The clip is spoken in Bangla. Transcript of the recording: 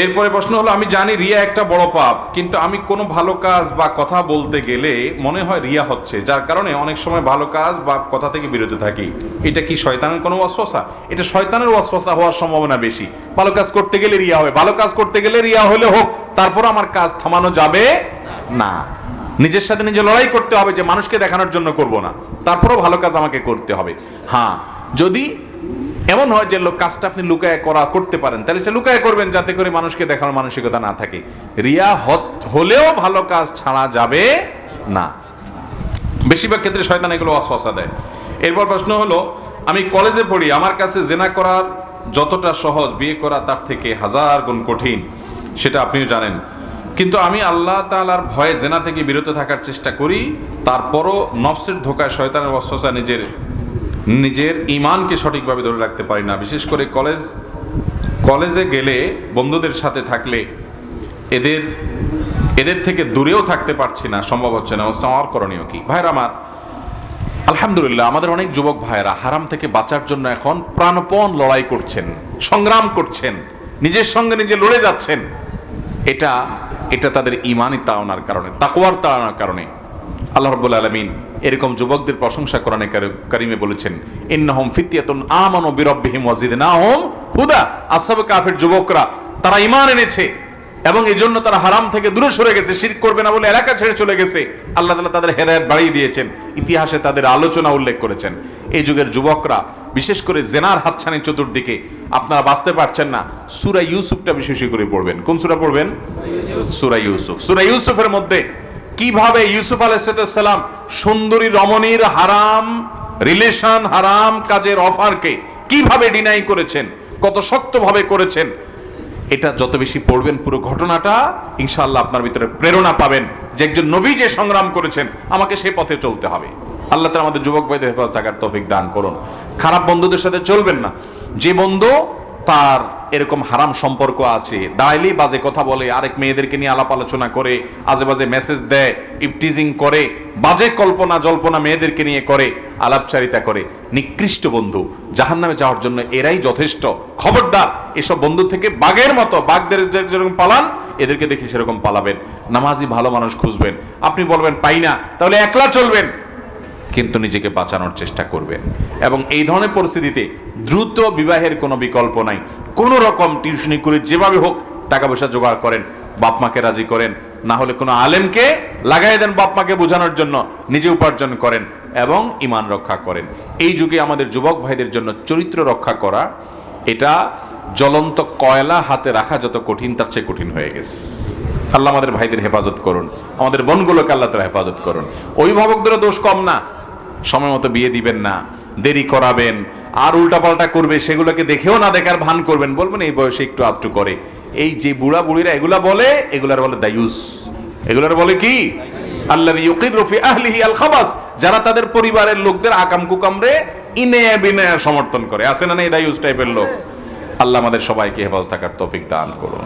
এরপরে প্রশ্ন হলো, আমি জানি রিয়া একটা বড় পাপ, কিন্তু আমি কোনো ভালো কাজ বা কথা বলতে গেলে মনে হয় রিয়া হচ্ছে, যার কারণে অনেক সময় ভালো কাজ বা কথা থেকে বিরত থাকি। এটা কি শয়তানের কোনো ওয়াসওয়াসা? এটা শয়তানের ওয়াসওয়াসা হওয়ার সম্ভাবনা বেশি। ভালো কাজ করতে গেলে রিয়া হবে, ভালো কাজ করতে গেলে রিয়া হলে হোক, তারপর আমার কাজ থামানো যাবে না। নিজের সাথে নিজে লড়াই করতে হবে যে মানুষকে দেখানোর জন্য করব না, তারপরও ভালো কাজ আমাকে করতে হবে। হ্যাঁ, যদি এমন হয় যে কাজটা আপনি লুকায় করতে পারেন, তাহলে সেটা লুকায় করবেন, যাতে করে মানুষকে দেখানোর মানসিকতা না থাকে। রিয়া হলেও ভালো কাজ ছাড়া যাবে না। বেশিরভাগ ক্ষেত্রে শয়তান এগুলো ওয়াসওয়াসা দেয়। এরপর প্রশ্ন হলো, আমি কলেজে পড়ি, আমার কাছে জেনা করা যতটা সহজ, বিয়ে করা তার থেকে 1000 গুণ কঠিন, সেটা আপনিও জানেন। কিন্তু আমি আল্লাহ তাআলার ভয়ে জেনা থেকে বিরত থাকার চেষ্টা করি, তারপরও নফসের ধোকায় শয়তানের ওয়াসওয়াসা নিজের ঈমানকে সঠিকভাবে ধরে রাখতে পারি না। বিশেষ করে কলেজে গেলে বন্ধুদের সাথে থাকলে এদের থেকে দূরেও থাকতে পারছি না, সম্ভব হচ্ছে না। আমার করণীয় কি? ভাইরা আমার, আলহামদুলিল্লাহ আমাদের অনেক যুবক ভাইরা হারাম থেকে বাঁচার জন্য এখন প্রাণপণ লড়াই করছেন, সংগ্রাম করছেন, নিজের সঙ্গে নিজে লড়ে যাচ্ছেন। এটা তাদের ঈমানি তাড়নার কারণে, তাকওয়ার তাড়নার কারণে। আল্লাহ রাব্বুল আলামিন এরকম যুবকদের প্রশংসা কোরআনে কারিমে বলেছেন, ইন্নাহুম ফিতয়াতুন আমানু বিরাব্বিহিম ওয়া জিদনাহুম হুদা। আসহাবে কাফের যুবকরা, তারা ঈমান এনেছে এবং এই জন্য তারা হারাম থেকে দূরে সরে গেছে, শিরক করবে না বলে এলাকা ছেড়ে চলে গেছে। আল্লাহ তাআলা তাদের হেদায়েত বাড়িয়ে দিয়েছেন, ইতিহাসে তাদের আলোচনা উল্লেখ করেছেন। এই যুগের যুবকরা, বিশেষ করে জেনার হাতছানি চতুর্দিকে, আপনারা বাঁচতে পারছেন না, সূরা ইউসুফটা বিশেষ করে পড়বেন। কোন সূরা পড়বেন? সূরা ইউসুফ। সূরা ইউসুফের মধ্যে কিভাবে ইউসুফ আলাইহিস সালাম সুন্দরী রমণীর হারাম রিলেশন, হারাম কাজের অফারকে কিভাবে ডিনাই করেছেন, কত শক্তভাবে করেছেন, এটা যত বেশি পড়বেন পুরো ঘটনাটা, ইনশাআল্লাহ আপনার ভিতরে প্রেরণা পাবেন যে একজন নবী যে সংগ্রাম করেছেন, আমাকে সেই পথে চলতে হবে। আল্লাহ তাআলা আমাদের যুবক ভাইদের হেফাজত থাকার তৌফিক দান করুন। খারাপ বন্ধুদের সাথে চলবেন না। যে বন্ধু তার এরকম হারাম সম্পর্ক আছে, দাঁড়াইলেই বাজে কথা বলে, আরেক মেয়েদেরকে নিয়ে আলাপ আলোচনা করে, আজে বাজে মেসেজ দেয়, ইপটিজিং করে, বাজে কল্পনা জল্পনা মেয়েদেরকে নিয়ে করে, আলাপচারিতা করে, নিকৃষ্ট বন্ধু, জাহান্নামে যাওয়ার জন্য এরাই যথেষ্ট। খবরদার, এসব বন্ধু থেকে বাঘের মতো, বাঘদের যেরকম পালান, এদেরকে দেখে সেরকম পালাবেন। নামাজি ভালো মানুষ খুঁজবেন। আপনি বলবেন পাই না, তাহলে একলা চলবেন, কিন্তু নিজেকে বাঁচানোর চেষ্টা করবেন। এবং এই ধরনের পরিস্থিতিতে দ্রুত বিবাহের কোনো বিকল্প নাই। কোনো রকম টিউশনি করে যেভাবে হোক টাকা পয়সা জোগাড় করেন, বাপ মাকে রাজি করেন, না হলে কোনো আলেমকে লাগাই দেন বাপ মাকে বোঝানোর জন্য, নিজে উপার্জন করেন এবং ঈমান রক্ষা করেন। এই যুগে আমাদের যুবক ভাইদের জন্য চরিত্র রক্ষা করা, এটা জ্বলন্ত কয়লা হাতে রাখা যত কঠিন, তার চেয়ে কঠিন হয়ে গেছে। আল্লাহ আমাদের ভাইদের হেফাজত করুন, আমাদের বোনগুলোকে আল্লাহ তাআলা হেফাজত করুন। অভিভাবকদেরও দোষ কম না, সময় মতো বিয়ে দিবেন না, দেরি করাবেন, আর উল্টাপাল্টা করবে, সেগুলোকে দেখেও না দেখার ভান করবেন, বলবেন এই বয়সে একটু আধটু করে। এই যে বুড়া বুড়িরা এগুলা বলে, এগুলার বলে দায়ুস, এগুলার বলে কি? আল্লাযী ইউকিরু ফি আহলিহি আল খাবাস, যারা তাদের পরিবারের লোকদের আকাম কুকামরে ইনে বিনে সমর্থন করে। আছে না এই দায়ুস টাইপের লোক? আল্লাহ আমাদের সবাইকে হেফাজত থাকার তৌফিক দান করুন।